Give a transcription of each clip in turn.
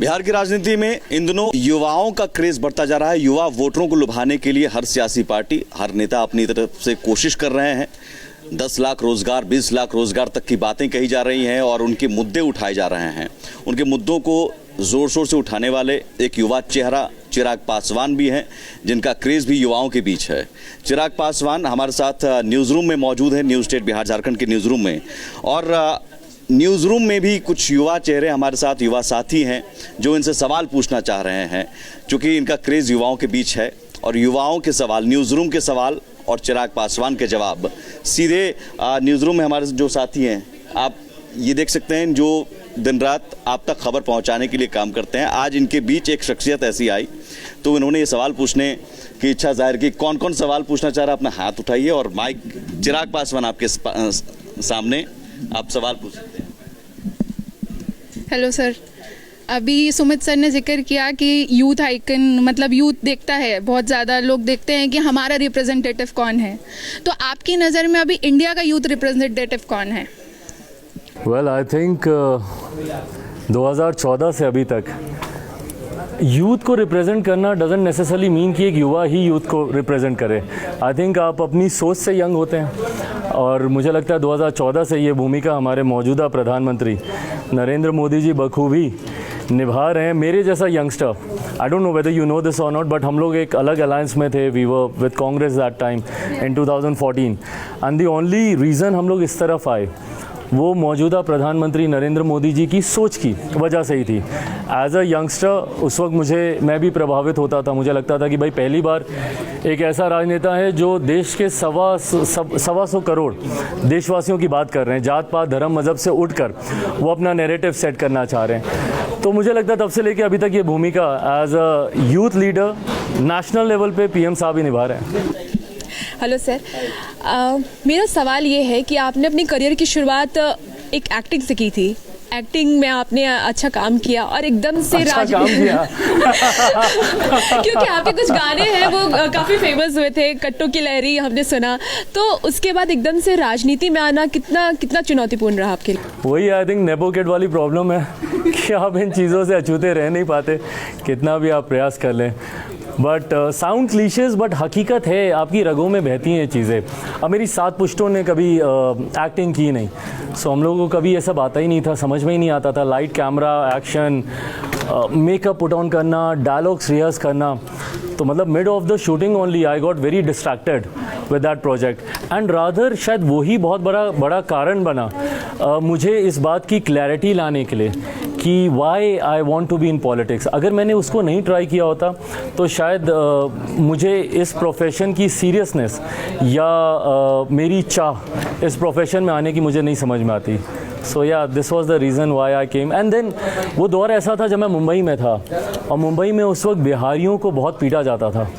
बिहार की राजनीति में इन दिनों युवाओं का क्रेज बढ़ता जा रहा है। युवा वोटरों को लुभाने के लिए हर सियासी पार्टी, हर नेता अपनी तरफ से कोशिश कर रहे हैं। 10 लाख रोजगार, 20 लाख रोजगार तक की बातें कही जा रही हैं और उनके मुद्दे उठाए जा रहे हैं। उनके मुद्दों को जोर शोर से उठाने वाले एक युवा चेहरा चिराग पासवान भी हैं, जिनका क्रेज भी युवाओं के बीच है। चिराग पासवान हमारे साथ न्यूज़ रूम में मौजूद है, न्यूज़ स्टेट बिहार झारखंड के न्यूज़ रूम में। और न्यूज़ रूम में भी कुछ युवा चेहरे हमारे साथ, युवा साथी हैं जो इनसे सवाल पूछना चाह रहे हैं, क्योंकि इनका क्रेज़ युवाओं के बीच है। और युवाओं के सवाल, न्यूज़ रूम के सवाल और चिराग पासवान के जवाब सीधे न्यूज़ रूम में हमारे जो साथी हैं, आप ये देख सकते हैं, जो दिन रात आप तक खबर पहुंचाने के लिए काम करते हैं। आज इनके बीच एक शख्सियत ऐसी आई तो इन्होंने ये सवाल पूछने की इच्छा जाहिर की। कौन कौन सवाल पूछना चाह रहा है, अपना हाथ उठाइए और माइक चिराग पासवान आपके सामने, आप सवाल पूछ सकते हैं। हेलो सर, अभी सुमित सर ने जिक्र किया कि यूथ आइकन, मतलब यूथ देखता है, बहुत ज़्यादा लोग देखते हैं कि हमारा रिप्रेजेंटेटिव कौन है। तो आपकी नज़र में अभी इंडिया का यूथ रिप्रेजेंटेटिव कौन है? वेल, आई थिंक 2014 से अभी तक यूथ को रिप्रेजेंट करना डजंट नेसेसरली मीन कि एक युवा ही यूथ को रिप्रेजेंट करे। आई थिंक आप अपनी सोच से यंग होते हैं और मुझे लगता है 2014 से ये भूमिका हमारे मौजूदा प्रधानमंत्री नरेंद्र मोदी जी बखूबी निभा रहे हैं। मेरे जैसा youngster, I don't know whether you know this और नॉट, बट हम लोग एक अलग अलायंस में थे, we were with Congress that time in 2014, and the only reason हम लोग इस तरफ आए वो मौजूदा प्रधानमंत्री नरेंद्र मोदी जी की सोच की वजह से ही थी। एज अ यंगस्टर उस वक्त मैं भी प्रभावित होता था। मुझे लगता था कि भाई पहली बार एक ऐसा राजनेता है जो देश के सवा सौ करोड़ देशवासियों की बात कर रहे हैं, जात पात धर्म मज़हब से उठकर वो अपना नैरेटिव सेट करना चाह रहे हैं। तो मुझे लगता है तब से लेके अभी तक ये भूमिका as a youth leader national level पे पीएम साहब ही निभा रहे हैं। हेलो सर, मेरा सवाल ये है कि आपने अपनी करियर की शुरुआत एक एक्टिंग से की थी। एक्टिंग में आपने अच्छा काम किया और एकदम से काम किया क्योंकि आपके कुछ गाने हैं वो काफ़ी फेमस हुए थे, कट्टों की लहरी हमने सुना। तो उसके बाद एकदम से राजनीति में आना कितना चुनौतीपूर्ण रहा आपके लिए? वही आई थिंक नेपो किड वाली प्रॉब्लम है कि आप इन चीज़ों से अछूते रह नहीं पाते, कितना भी आप प्रयास कर लें। बट साउंड क्लीशेस, बट हकीकत है, आपकी रगों में बहती हैं चीज़ें। अब मेरी 7 पुश्तों ने कभी एक्टिंग की नहीं, सो हम लोगों को कभी ये सब आता ही नहीं था, समझ में ही नहीं आता था। Light, camera, action, makeup put on करना, डायलॉग्स रिहर्स करना, तो मतलब mid of the shooting only I got very distracted with that project and rather शायद वही बहुत बड़ा कारण बना मुझे इस बात की क्लैरिटी लाने के लिए कि why I want to be in politics. अगर मैंने उसको नहीं ट्राई किया होता तो शायद मुझे इस प्रोफेशन की सीरियसनेस या मेरी चाह इस प्रोफेशन में आने की मुझे नहीं समझ में आती। सो या this was the reason why I came. And then वो दौर ऐसा था जब मैं मुंबई में था और मुंबई में उस वक्त बिहारियों को बहुत पीटा जाता था।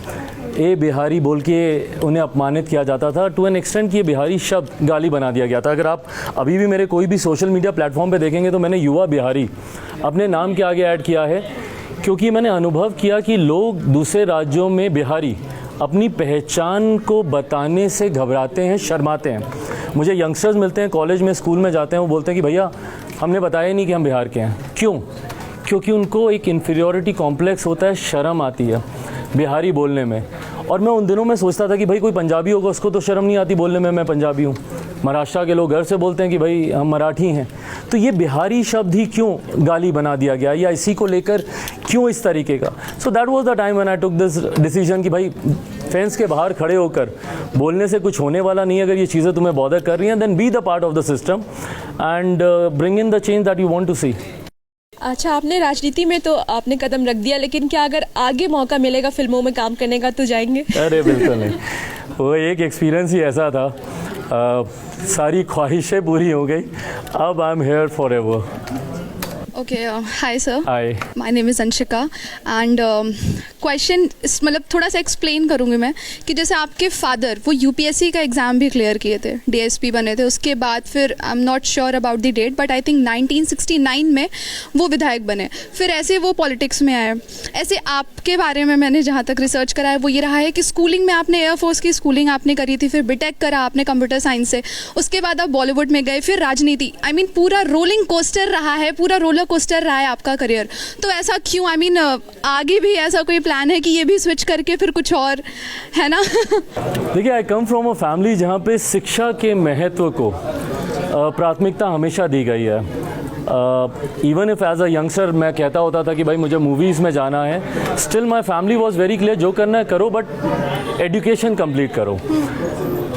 ए बिहारी बोल के उन्हें अपमानित किया जाता था, टू एन एक्सटेंट कि ये बिहारी शब्द गाली बना दिया गया था। अगर आप अभी भी मेरे कोई भी सोशल मीडिया प्लेटफॉर्म पे देखेंगे तो मैंने युवा बिहारी अपने नाम के आगे ऐड किया है, क्योंकि मैंने अनुभव किया कि लोग दूसरे राज्यों में बिहारी अपनी पहचान को बताने से घबराते हैं, शर्माते हैं। मुझे यंगस्टर्स मिलते हैं कॉलेज में, स्कूल में जाते हैं, वो बोलते हैं कि भैया हमने बताया नहीं कि हम बिहार के हैं। क्यों? क्योंकि उनको एक इन्फीरियॉरिटी कॉम्प्लेक्स होता है, शर्म आती है बिहारी बोलने में। और मैं उन दिनों में सोचता था कि भाई कोई पंजाबी होगा, उसको तो शर्म नहीं आती बोलने में मैं पंजाबी हूँ। महाराष्ट्र के लोग घर से बोलते हैं कि भाई हम मराठी हैं, तो ये बिहारी शब्द ही क्यों गाली बना दिया गया, या इसी को लेकर क्यों इस तरीके का। So that was the time when I took this decision कि भाई फेंस के बाहर खड़े होकर बोलने से कुछ होने वाला नहीं है। अगर ये चीज़ें तुम्हें बॉदर कर रही हैं, then be the part of the system and bring in the change that you want to see. अच्छा, आपने राजनीति में तो आपने कदम रख दिया, लेकिन क्या अगर आगे मौका मिलेगा फिल्मों में काम करने का तो जाएंगे? अरे बिल्कुल नहीं, वो एक एक्सपीरियंस ही ऐसा था, सारी ख्वाहिशें पूरी हो गई, अब I am here for ever. Okay, hi sir. Hi. My name is Anshika and question मतलब थोड़ा सा एक्सप्लेन करूँगी मैं कि जैसे आपके फादर वो यूपीएससी का एग्ज़ाम भी क्लियर किए थे, डीएसपी बने थे, उसके बाद फिर I am not sure about the date but I think 1969 में वो विधायक बने, फिर ऐसे वो पॉलिटिक्स में आए। ऐसे आपके बारे में मैंने जहाँ तक रिसर्च करा है वो ये रहा है कि स्कूलिंग में आपने एयरफोर्स की स्कूलिंग आपने करी थी, फिर बीटेक करा आपने कंप्यूटर साइंस से, उसके बाद आप बॉलीवुड में गए, फिर राजनीति। आई मीन पूरा रोलिंग कोस्टर रहा है, पूरा रोलर कोस्टर रहा है आपका करियर, तो ऐसा क्यों? आई मीन आगे भी ऐसा कोई प्लान है कि ये भी स्विच करके फिर कुछ और, है ना? देखिए, आई कम फ्रॉम अ फैमिली जहाँ पे शिक्षा के महत्व को प्राथमिकता हमेशा दी गई है। Even if as a youngster मैं कहता होता था कि भाई मुझे मूवीज़ में जाना है, still my family was very clear, जो करना है करो बट एजुकेशन कंप्लीट करो।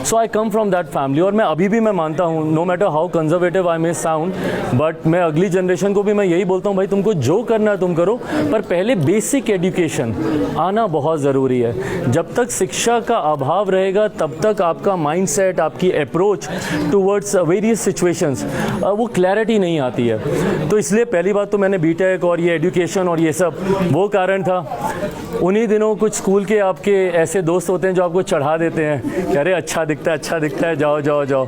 So I come from that family, और मैं अभी भी मैं मानता हूँ, no matter how conservative I may sound, but मैं अगली जनरेशन को भी मैं यही बोलता हूँ, भाई तुमको जो करना है तुम करो, पर पहले बेसिक एजुकेशन आना बहुत ज़रूरी है। जब तक शिक्षा का अभाव रहेगा तब तक आपका माइंडसेट, आपकी अप्रोच टूवर्ड्स वेरियस सिचुएशंस, वो क्लैरिटी नहीं आती है। तो इसलिए पहली बात तो मैंने बीटेक और ये एजुकेशन और ये सब, वो कारण था। उन्हीं दिनों कुछ स्कूल के आपके ऐसे दोस्त होते हैं जो आपको चढ़ा देते हैं कि अरे अच्छा दिखता है, जाओ जाओ जाओ।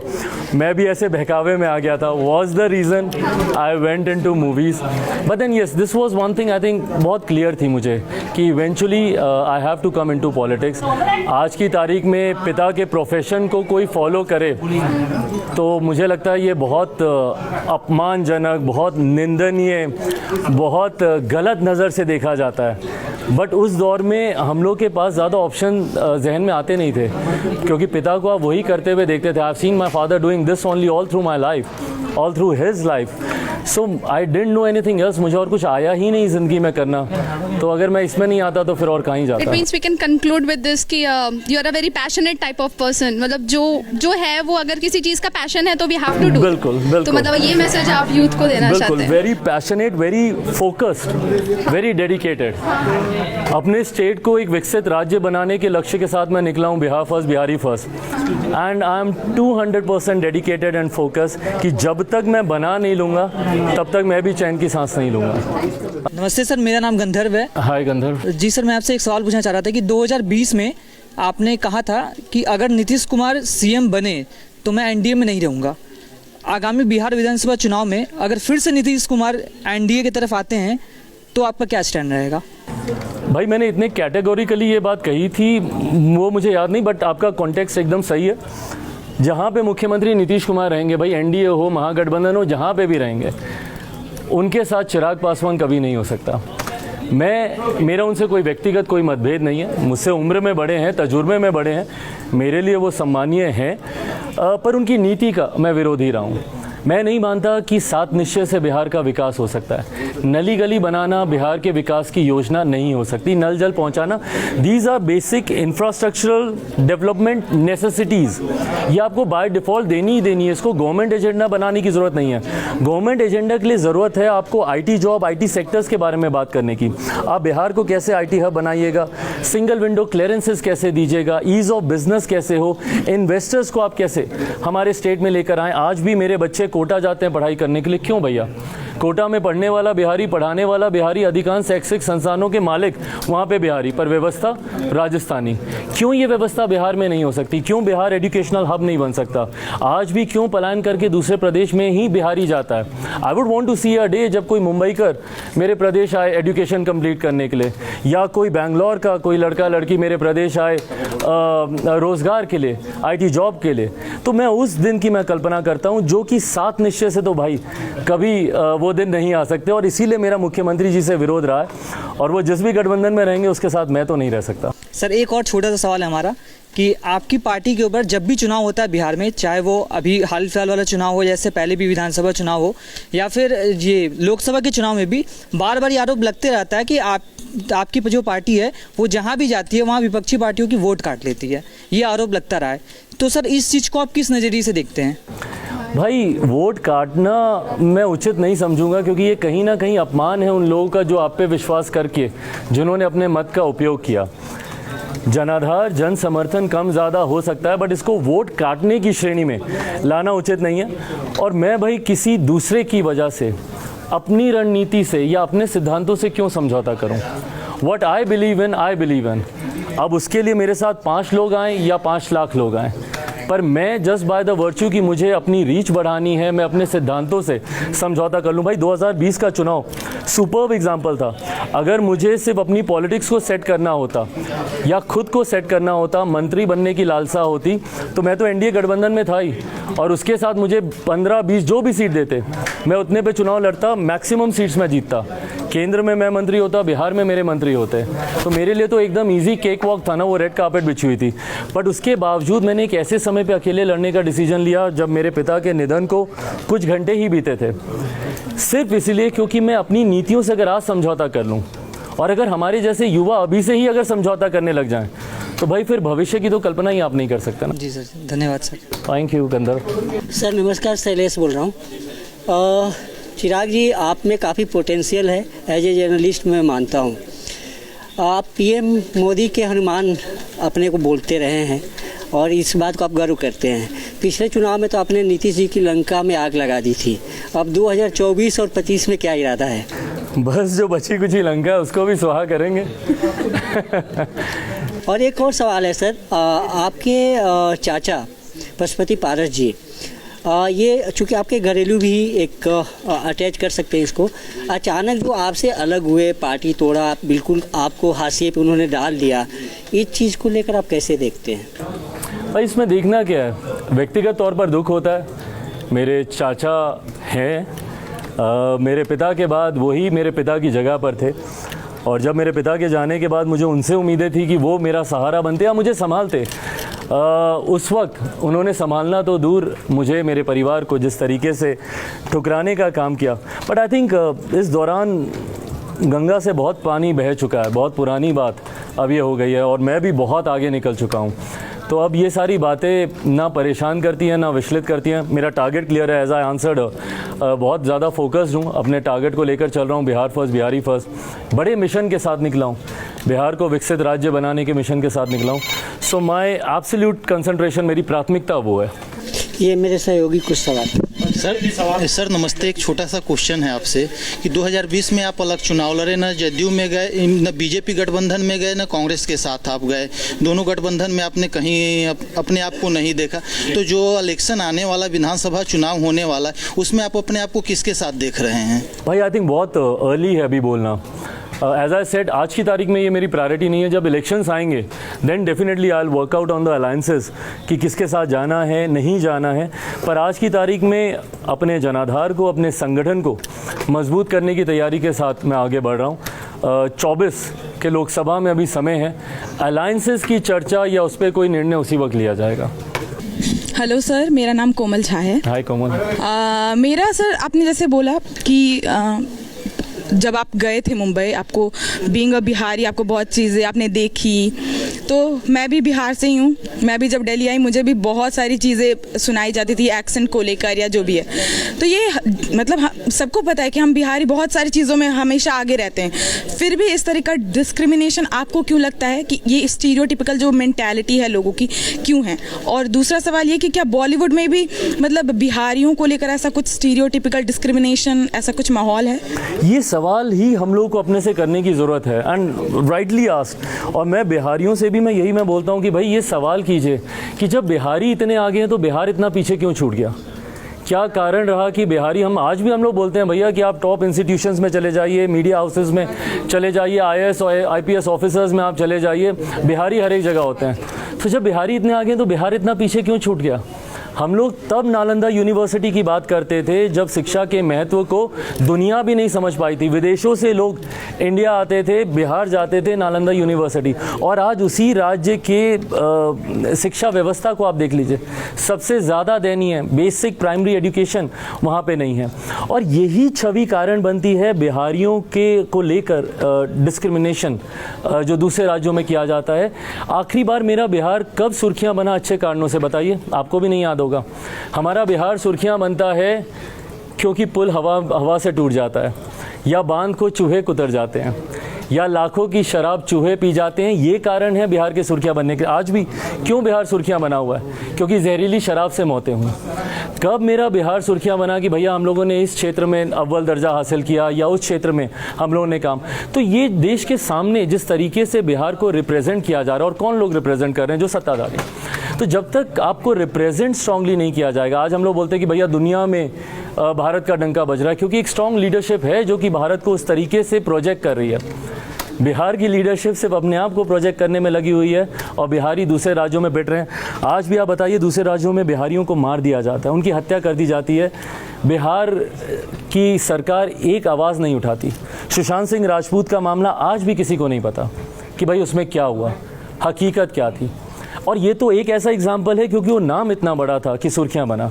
मैं भी ऐसे बहकावे में आ गया था, was the reason I went into movies. But then yes, this was one thing I think बहुत क्लियर थी मुझे कि eventually I have to come into politics. आज की तारीख में पिता के प्रोफेशन को कोई फॉलो करे तो मुझे लगता है ये बहुत अपमानजनक, बहुत निंदनीय, बहुत गलत नज़र से देखा जाता है। बट उस दौर में हम लोग के पास ज़्यादा ऑप्शन जहन में आते नहीं थे, क्योंकि पिता को आप वही करते हुए देखते थे। I have seen my father doing this only all through my life, all through his life. So I didn't know anything else, मुझे और कुछ आया ही नहीं ज़िंदगी में करना। तो अगर मैं इसमें नहीं आता तो फिर और कहीं जाता। It means we can conclude with this कि you are a very passionate type of person, मतलब जो है वो अगर किसी चीज़ का पैशन है तो वी हैव टू डू। बिल्कुल बिल्कुल। तो मतलब ये मैसेज आप यूथ को देना चाहते हैं? Very passionate, very focused, very dedicated. अपने स्टेट को एक विकसित राज्य बनाने के लक्ष्य के साथ मैं निकला हूँ, Bihar first, Bihari first, and I am 200% dedicated and focus कि जब तक मैं बना नहीं लूँगा तब तक मैं भी चैन की सांस नहीं लूँगा। नमस्ते सर, मेरा नाम गंधर्व है। हाय गंधर्व जी सर, मैं आपसे एक सवाल पूछना चाह रहा था कि 2020 में आपने कहा था कि अगर नीतीश कुमार सीएम बने तो मैं एनडीए में नहीं रहूँगा। आगामी बिहार विधानसभा चुनाव में अगर फिर से नीतीश कुमार एनडीए की तरफ आते हैं तो आपका क्या स्टैंड रहेगा? भाई मैंने इतने कैटेगोरिकली ये बात कही थी वो मुझे याद नहीं, बट आपका कॉन्टेक्स्ट एकदम सही है। जहाँ पे मुख्यमंत्री नीतीश कुमार रहेंगे, भाई एनडीए हो, महागठबंधन हो, जहाँ पे भी रहेंगे, उनके साथ चिराग पासवान कभी नहीं हो सकता। मेरा उनसे कोई व्यक्तिगत कोई मतभेद नहीं है, मुझसे उम्र में बड़े हैं, तजुर्बे में बड़े हैं, मेरे लिए वो सम्मानीय हैं, पर उनकी नीति का मैं विरोधी रहा हूँ। मैं नहीं मानता कि 7 निश्चय से बिहार का विकास हो सकता है। नली गली बनाना बिहार के विकास की योजना नहीं हो सकती। नल जल पहुंचाना, these are basic infrastructural development necessities, ये आपको बाय डिफ़ॉल्ट देनी ही देनी है। इसको गवर्नमेंट एजेंडा बनाने की ज़रूरत नहीं है। गवर्नमेंट एजेंडा के लिए ज़रूरत है आपको आईटी जॉब, आईटी सेक्टर्स के बारे में बात करने की। आप बिहार को कैसे आईटी हब बनाइएगा, सिंगल विंडो क्लियरेंसेस कैसे दीजिएगा, ईज़ ऑफ बिजनेस कैसे हो, इन्वेस्टर्स को आप कैसे हमारे स्टेट में लेकर आएँ। आज भी मेरे बच्चे कोटा जाते हैं पढ़ाई करने के लिए, क्यों भैया? कोटा में पढ़ने वाला बिहारी, पढ़ाने वाला बिहारी, अधिकांश शैक्षिक संस्थानों के मालिक वहाँ पे बिहारी, पर व्यवस्था राजस्थानी। क्यों ये व्यवस्था बिहार में नहीं हो सकती? क्यों बिहार एजुकेशनल हब नहीं बन सकता? आज भी क्यों पलायन करके दूसरे प्रदेश में ही बिहारी जाता है? I would want to see a day जब कोई मुंबईकर मेरे प्रदेश आए एजुकेशन कंप्लीट करने के लिए, या कोई बैंगलोर का कोई लड़का लड़की मेरे प्रदेश आए रोज़गार के लिए, आईटी जॉब के लिए। तो मैं उस दिन की मैं कल्पना करता हूँ जो कि 7 निश्चय से तो भाई कभी वो दिन नहीं आ सकते, और इसीलिए मेरा मुख्यमंत्री जी से विरोध रहा है, और वो जिस भी गठबंधन में रहेंगे उसके साथ मैं तो नहीं रह सकता। सर, एक और छोटा सा सवाल है हमारा कि आपकी पार्टी के ऊपर जब भी चुनाव होता है बिहार में, चाहे वो अभी हाल फिलहाल वाला चुनाव हो, जैसे पहले भी विधानसभा चुनाव हो, या फिर ये लोकसभा के चुनाव में भी, बार बार ये आरोप लगते रहता है कि आपकी जो पार्टी है वो जहाँ भी जाती है वहाँ विपक्षी पार्टियों की वोट काट लेती है। ये आरोप लगता रहा है। तो सर, इस चीज़ को आप किस नज़रिए से देखते हैं? भाई वोट काटना मैं उचित नहीं समझूंगा, क्योंकि ये कहीं ना कहीं अपमान है उन लोगों का जो आप पे विश्वास करके, जिन्होंने अपने मत का उपयोग किया। जनाधार, जन समर्थन कम ज़्यादा हो सकता है, बट इसको वोट काटने की श्रेणी में लाना उचित नहीं है। और मैं भाई किसी दूसरे की वजह से, अपनी रणनीति से या अपने सिद्धांतों से क्यों समझौता करूं? What I believe in, I believe in. अब उसके लिए मेरे साथ 5 लोग आएँ या 5 लाख लोग आएँ, पर मैं जस्ट बाय द वर्च्यू कि मुझे अपनी रीच बढ़ानी है, मैं अपने सिद्धांतों से समझौता कर लूँ। भाई 2020 का चुनाव सुपर्ब एग्जाम्पल था। अगर मुझे सिर्फ अपनी पॉलिटिक्स को सेट करना होता या खुद को सेट करना होता, मंत्री बनने की लालसा होती, तो मैं तो एनडीए गठबंधन में था ही, और उसके साथ मुझे 15-20 जो भी सीट देते मैं उतने पे चुनाव लड़ता, मैक्सिमम सीट्स में जीतता। केंद्र में मैं मंत्री होता, बिहार में मेरे मंत्री होते, तो मेरे लिए तो एकदम इजी केक वॉक था ना, वो रेड कार्पेट बिछी हुई थी। बट उसके बावजूद मैंने एक ऐसे समय पे अकेले लड़ने का डिसीजन लिया जब मेरे पिता के निधन को कुछ घंटे ही बीते थे, सिर्फ इसलिए क्योंकि मैं अपनी नीतियों से अगर आज समझौता कर लूँ, और अगर हमारे जैसे युवा अभी से ही अगर समझौता करने लग जाएं, तो भाई फिर भविष्य की तो कल्पना ही आप नहीं कर सकते ना। जी सर, धन्यवाद sir. Thank you Gandharva. Sir नमस्कार, शैलेश बोल रहा हूँ। चिराग जी, आप में काफ़ी पोटेंशियल है, एज ए जर्नलिस्ट मैं मानता हूँ। आप पीएम मोदी के हनुमान अपने को बोलते रहे हैं और इस बात को आप गर्व करते हैं। पिछले चुनाव में तो आपने नीतीश जी की लंका में आग लगा दी थी। अब 2024 और 25 में क्या इरादा है? बस जो बची कुछ ही लंका है उसको भी सुहा करेंगे। और एक और सवाल है सर, आपके चाचा पशुपति पारस जी, ये चूँकि आपके घरेलू भी एक अटैच कर सकते हैं इसको, अचानक जो आपसे अलग हुए, पार्टी तोड़ा, बिल्कुल आपको हाशिए पे उन्होंने डाल दिया, इस चीज़ को लेकर आप कैसे देखते हैं? भाई इसमें देखना क्या है, व्यक्तिगत तौर पर दुख होता है। मेरे चाचा हैं, मेरे पिता के बाद वही मेरे पिता की जगह पर थे, और जब मेरे पिता के जाने के बाद मुझे उनसे उम्मीदें थी कि वो मेरा सहारा बनते या मुझे संभालते। उस वक्त उन्होंने संभालना तो दूर, मुझे, मेरे परिवार को जिस तरीके से ठुकराने का काम किया। बट आई थिंक इस दौरान गंगा से बहुत पानी बह चुका है, बहुत पुरानी बात अब ये हो गई है, और मैं भी बहुत आगे निकल चुका हूँ। तो अब ये सारी बातें ना परेशान करती हैं ना विचलित करती हैं। मेरा टारगेट क्लियर है, एज आई आंसर्ड, बहुत ज़्यादा फोकस्ड हूँ, अपने टारगेट को लेकर चल रहा हूँ। बिहार फर्स्ट, बिहारी फर्स्ट, बड़े मिशन के साथ निकला हूँ, बिहार को विकसित राज्य बनाने के मिशन के साथ निकला हूँ। सो माय एब्सोल्यूट कंसंट्रेशन, मेरी प्राथमिकता वो है। ये मेरे सहयोगी कुछ सवाल। सर नमस्ते, एक छोटा सा क्वेश्चन है आपसे कि 2020 में आप अलग चुनाव लड़े, न जदयू में गए, न बीजेपी गठबंधन में गए, न कांग्रेस के साथ आप गए। दोनों गठबंधन में आपने कहीं अपने आप को नहीं देखा। तो जो इलेक्शन आने वाला, विधानसभा चुनाव होने वाला है, उसमें आप अपने आप को किसके साथ देख रहे हैं? भाई आई थिंक बहुत अर्ली है अभी बोलना। एज आई सेड, आज की तारीख में ये मेरी प्रायोरिटी नहीं है। जब इलेक्शंस आएंगे then definitely I will work out on the alliances कि किसके साथ जाना है, नहीं जाना है। पर आज की तारीख में अपने जनाधार को, अपने संगठन को मजबूत करने की तैयारी के साथ मैं आगे बढ़ रहा हूँ। 24 के लोकसभा में अभी समय है, अलायंसेस की चर्चा या उस पर कोई निर्णय उसी वक्त लिया जाएगा। हेलो सर, मेरा नाम कोमल झा है। हाय कोमल। मेरा सर, आपने जैसे बोला कि जब आप गए थे मुंबई, आपको बीइंग अ बिहारी आपको बहुत चीज़ें आपने देखी, तो मैं भी बिहार से ही हूँ। मैं भी जब दिल्ली आई मुझे भी बहुत सारी चीज़ें सुनाई जाती थी एक्सेंट को लेकर या जो भी है। तो ये मतलब सबको पता है कि हम बिहारी बहुत सारी चीज़ों में हमेशा आगे रहते हैं, फिर भी इस तरह का डिस्क्रिमिनेशन आपको क्यों लगता है कि ये स्टीरियोटिपिकल जो मेंटालिटी है लोगों की क्यों है? और दूसरा सवाल ये कि क्या बॉलीवुड में भी मतलब बिहारियों को लेकर ऐसा कुछ स्टीरियोटिपिकल डिस्क्रिमिनेशन, ऐसा कुछ माहौल है? ये सवाल ही हम लोगों को अपने से करने की ज़रूरत है, एंड राइटली आस्क्ड। और मैं बिहारियों से भी मैं बोलता हूँ कि भाई ये सवाल कीजिए कि जब बिहारी इतने आगे हैं तो बिहार इतना पीछे क्यों छूट गया? क्या कारण रहा कि बिहारी, हम आज भी हम लोग बोलते हैं भैया कि आप टॉप इंस्टीट्यूशंस में चले जाइए, मीडिया हाउसेस में चले जाइए, IAS और IPS ऑफिसर्स में आप चले जाइए, बिहारी हर एक जगह होते हैं। तो जब बिहारी इतने आगे हैं तो बिहार इतना पीछे क्यों छूट गया? हम लोग तब नालंदा यूनिवर्सिटी की बात करते थे जब शिक्षा के महत्व को दुनिया भी नहीं समझ पाई थी। विदेशों से लोग इंडिया आते थे, बिहार जाते थे, नालंदा यूनिवर्सिटी। और आज उसी राज्य के शिक्षा व्यवस्था को आप देख लीजिए, सबसे ज़्यादा दयनीय बेसिक प्राइमरी एजुकेशन वहाँ पे नहीं है। और यही छवि कारण बनती है बिहारियों के को लेकर डिस्क्रिमिनेशन जो दूसरे राज्यों में किया जाता है। आखिरी बार मेरा बिहार कब सुर्खियाँ बना अच्छे कारणों से, बताइए? आपको भी नहीं याद होगा। हमारा बिहार सुर्खियां बनता है क्योंकि पुल हवा से टूट जाता है, या बांध को चूहे कुतर जाते हैं, या लाखों की शराब चूहे पी जाते हैं। ये कारण है बिहार के सुर्खियां बनने के। आज भी क्यों बिहार सुर्खियां बना हुआ है? क्योंकि जहरीली शराब से मौतें हुई। कब मेरा बिहार सुर्खियां बना कि भैया हम लोगों ने इस क्षेत्र में अव्वल दर्जा हासिल किया या उस क्षेत्र में हम लोगों ने काम। तो ये देश के सामने जिस तरीके से बिहार को रिप्रेजेंट किया जा रहा है, और कौन लोग रिप्रेजेंट कर रहे हैं, जो सत्ताधारी। तो जब तक आपको रिप्रेजेंट स्ट्रांगली नहीं किया जाएगा, आज हम लोग बोलते हैं कि भैया दुनिया में भारत का डंका बज रहा है, क्योंकि एक स्ट्रांग लीडरशिप है जो कि भारत को उस तरीके से प्रोजेक्ट कर रही है। बिहार की लीडरशिप सिर्फ अपने आप को प्रोजेक्ट करने में लगी हुई है और बिहारी दूसरे राज्यों में बैठ रहे हैं। आज भी आप बताइए, दूसरे राज्यों में बिहारियों को मार दिया जाता है, उनकी हत्या कर दी जाती है। बिहार की सरकार एक आवाज़ नहीं उठाती। सुशांत सिंह राजपूत का मामला आज भी किसी को नहीं पता कि भाई उसमें क्या हुआ, हकीकत क्या थी। और ये तो एक ऐसा एग्जाम्पल है क्योंकि वो नाम इतना बड़ा था कि सुर्खियाँ बना।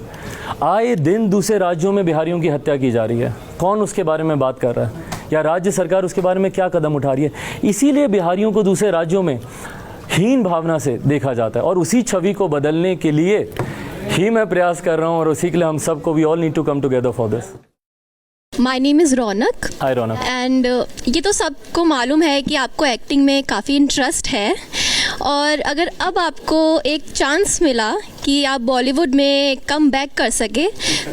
आए दिन दूसरे राज्यों में बिहारियों की हत्या की जा रही है, कौन उसके बारे में बात कर रहा है, या राज्य सरकार उसके बारे में क्या कदम उठा रही है। इसीलिए बिहारियों को दूसरे राज्यों में हीन भावना से देखा जाता है, और उसी छवि को बदलने के लिए ही मैं प्रयास कर रहा हूँ, और उसी के लिए हम सबको we all need to come together for this. My name is Raunak. Hi Raunak. And ये तो सबको मालूम है कि आपको एक्टिंग में काफ़ी इंटरेस्ट है, और अगर अब आपको एक चांस मिला कि आप बॉलीवुड में कम बैक कर सके,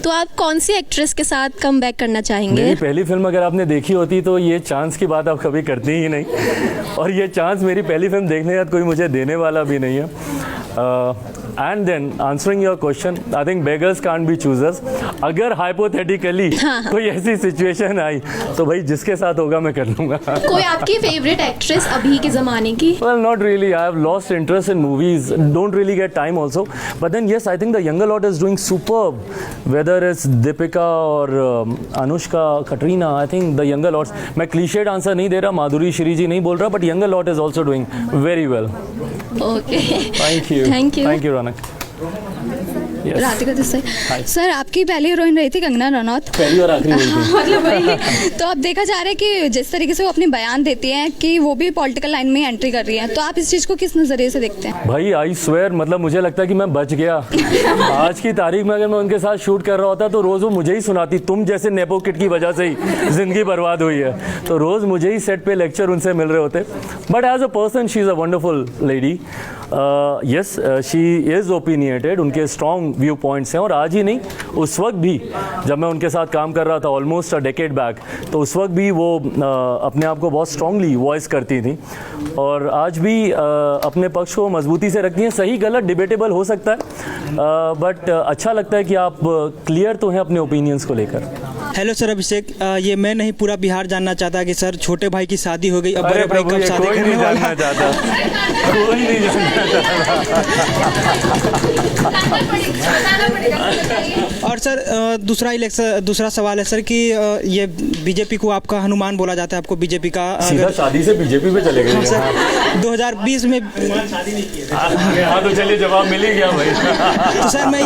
तो आप कौन सी एक्ट्रेस के साथ कम बैक करना चाहेंगे? मेरी पहली फिल्म अगर आपने देखी होती तो ये चांस की बात आप कभी करती ही नहीं, और ये चांस मेरी पहली फिल्म देखने के बाद कोई मुझे देने वाला भी नहीं है। And then answering your question, I think beggars can't be choosers. अगर हाइपोथेटिकली कोई ऐसी सिचुएशन आई तो भाई जिसके साथ होगा मैं कर लूँगा। कोई आपकी फेवरेट एक्ट्रेस अभी के ज़माने की? Well, not really. I have lost interest in movies. Don't really get time also. But then yes, I think the younger lot is doing superb. Whether it's Deepika or Anushka, Katrina, I think the younger lots. मैं cliched answer नहीं दे रहा, माधुरी श्री जी नहीं बोल रहा, but younger lot is also doing very well. Okay. Thank you. Thank you. Thank you, Ronak. Yes. Radhika Desai. Sir, आपकी पहली heroine रही थी कंगना रनौत। पहली और आखिरी हुई थी। मतलब वही। तो अब देखा जा रहा है कि जिस तरीके से वो अपने बयान देती हैं कि वो भी पॉलिटिकल लाइन में एंट्री कर रही है, तो आप इस चीज़ को किस नज़रिए से देखते हैं? भाई आई स्वेयर, मतलब मुझे लगता है कि मैं बच गया। आज की तारीख में अगर मैं उनके साथ शूट कर रहा होता तो रोज़ वो मुझे ही सुनाती, तुम जैसे नेपो किड की वजह से ही ज़िंदगी बर्बाद हुई है। तो रोज़ मुझे ही सेट पे लेक्चर उनसे मिल रहे होते। But as a person she is a wonderful lady. Yes, she is opinionated, उनके स्ट्रॉन्ग व्यू पॉइंट्स हैं, और आज ही नहीं, उस वक्त भी जब मैं उनके साथ काम कर रहा था ऑलमोस्ट अ डेकेड बैक, तो उस वक्त भी वो अपने आप को बहुत स्ट्रांगली वॉइस करती थी, और आज भी अपने पक्ष को मजबूती से रखती हैं। सही गलत डिबेटेबल हो सकता है, बट अच्छा लगता है कि आप क्लियर तो हैं अपने ओपिनियंस को लेकर। हेलो सर अभिषेक, ये मैं नहीं पूरा बिहार जानना चाहता कि सर छोटे भाई की शादी हो गई, अब बड़े भाई कब शादी करने वाला है? कोई नहीं जानना और सर दूसरा सवाल है सर कि ये बीजेपी को आपका हनुमान बोला जाता है, आपको बीजेपी का सीधा शादी से बीजेपी पे चले गए। सर 2020 में शादी नहीं किया। हाँ, तो चलिए जवाब मिल ही गया भाई। तो सर मैं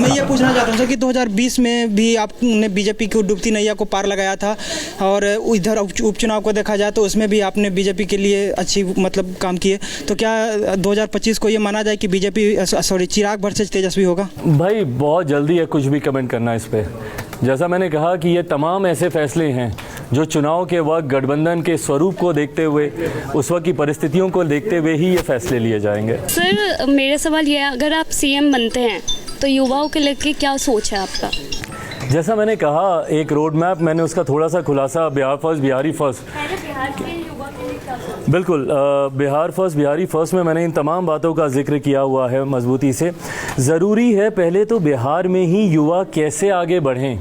ये पूछना चाहता हूँ सर कि 2020 में भी आपने बीजेपी को डूबती नैया को पार लगाया था, और इधर उपचुनाव को देखा जाए तो उसमें भी आपने बीजेपी के लिए अच्छी मतलब काम किए, तो क्या 2025 को ये माना जाए कि बीजेपी चिराग भट्ट तेजस्वी होगा? भाई बहुत जल्दी है कुछ भी कमेंट करना इस पे। जैसा मैंने कहा कि ये तमाम ऐसे फैसले हैं जो चुनाव के वक्त गठबंधन के स्वरूप को देखते हुए, उस वक्त की परिस्थितियों को देखते हुए ही ये फैसले लिए जाएंगे। सर मेरा सवाल ये है, अगर आप सीएम बनते हैं तो युवाओं के लेके क्या सोच है आपका? जैसा मैंने कहा, एक रोड मैप, मैंने उसका थोड़ा सा खुलासा बिहार फर्स्ट बिहारी फर्स्ट, बिल्कुल बिहार फर्स्ट बिहारी फर्स्ट में मैंने इन तमाम बातों का जिक्र किया हुआ है मजबूती से। ज़रूरी है पहले तो बिहार में ही युवा कैसे आगे बढ़ें,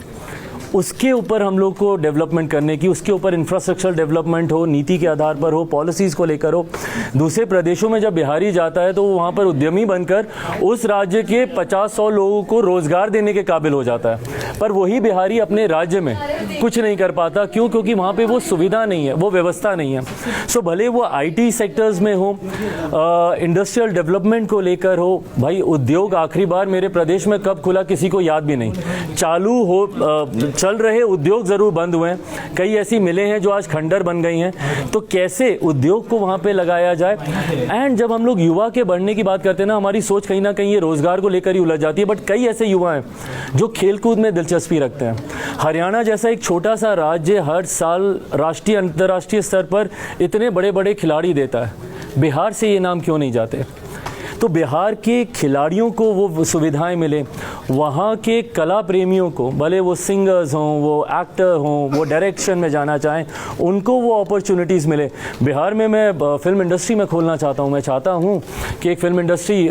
उसके ऊपर हम लोग को डेवलपमेंट करने की, उसके ऊपर इंफ्रास्ट्रक्चर डेवलपमेंट हो, नीति के आधार पर हो, पॉलिसीज़ को लेकर हो। दूसरे प्रदेशों में जब बिहारी जाता है तो वो वहाँ पर उद्यमी बनकर उस राज्य के 50-100 लोगों को रोज़गार देने के काबिल हो जाता है, पर वही बिहारी अपने राज्य में कुछ नहीं कर पाता। क्यों? क्योंकि वहाँ पे वो सुविधा नहीं है, वो व्यवस्था नहीं है। सो भले वो IT सेक्टर्स में हो, इंडस्ट्रियल डेवलपमेंट को लेकर हो, भाई उद्योग आखिरी बार मेरे प्रदेश में कब खुला किसी को याद भी नहीं। चालू हो चल रहे उद्योग ज़रूर बंद हुए हैं, कई ऐसी मिलें हैं जो आज खंडर बन गई हैं, तो कैसे उद्योग को वहाँ पे लगाया जाए। एंड जब हम लोग युवा के बढ़ने की बात करते हैं ना, हमारी सोच कहीं ना कहीं ये रोज़गार को लेकर ही उलझ जाती है, बट कई ऐसे युवा हैं जो खेलकूद में दिलचस्पी रखते हैं। हरियाणा जैसा एक छोटा सा राज्य हर साल राष्ट्रीय अंतर्राष्ट्रीय स्तर पर इतने बड़े बड़े खिलाड़ी देता है, बिहार से ये नाम क्यों नहीं जाते? तो बिहार के खिलाड़ियों को वो सुविधाएं मिले, वहाँ के कला प्रेमियों को, भले वो सिंगर्स हों, वो एक्टर हों, वो डायरेक्शन में जाना चाहें, उनको वो अपॉर्चुनिटीज़ मिले। बिहार में मैं फिल्म इंडस्ट्री में खोलना चाहता हूँ। मैं चाहता हूँ कि एक फिल्म इंडस्ट्री,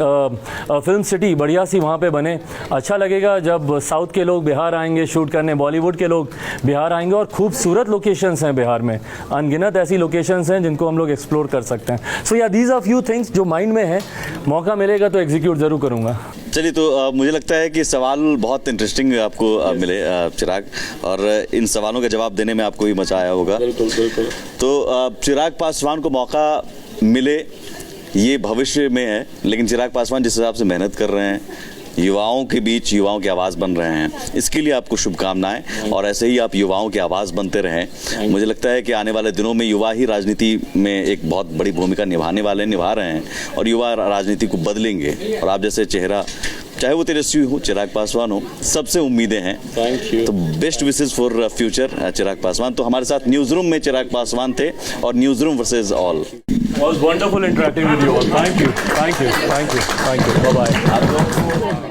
फिल्म सिटी बढ़िया सी वहाँ पे बने। अच्छा लगेगा जब साउथ के लोग बिहार आएंगे शूट करने, बॉलीवुड के लोग बिहार आएंगे, और खूबसूरत लोकेशंस हैं बिहार में, अनगिनत ऐसी लोकेशंस हैं जिनको हम लोग एक्सप्लोर कर सकते हैं। सो या दीज आर फ्यू थिंग्स जो माइंड में है, मौका मिलेगा तो एग्जीक्यूट ज़रूर करूँगा। चलिए, तो मुझे लगता है कि सवाल बहुत इंटरेस्टिंग आपको मिले चिराग, और इन सवालों का जवाब देने में आपको भी मजा आया होगा। बिल्कुल बिल्कुल। तो चिराग पासवान को मौका मिले ये भविष्य में है, लेकिन चिराग पासवान जिस हिसाब से मेहनत कर रहे हैं, युवाओं के बीच युवाओं की आवाज़ बन रहे हैं, इसके लिए आपको शुभकामनाएं, और ऐसे ही आप युवाओं की आवाज़ बनते रहें। मुझे लगता है कि आने वाले दिनों में युवा ही राजनीति में एक बहुत बड़ी भूमिका निभा रहे हैं, और युवा राजनीति को बदलेंगे। और आप जैसे चेहरा, चाहे वो तेजस्वी हो, चिराग पासवान हो, सबसे उम्मीदें हैं। Thank you. तो best wishes for future Chirag Paswan. तो हमारे साथ न्यूज़ रूम में चिराग पासवान थे, और news room versus all. Was wonderful interacting with you all. Thank you. Bye bye.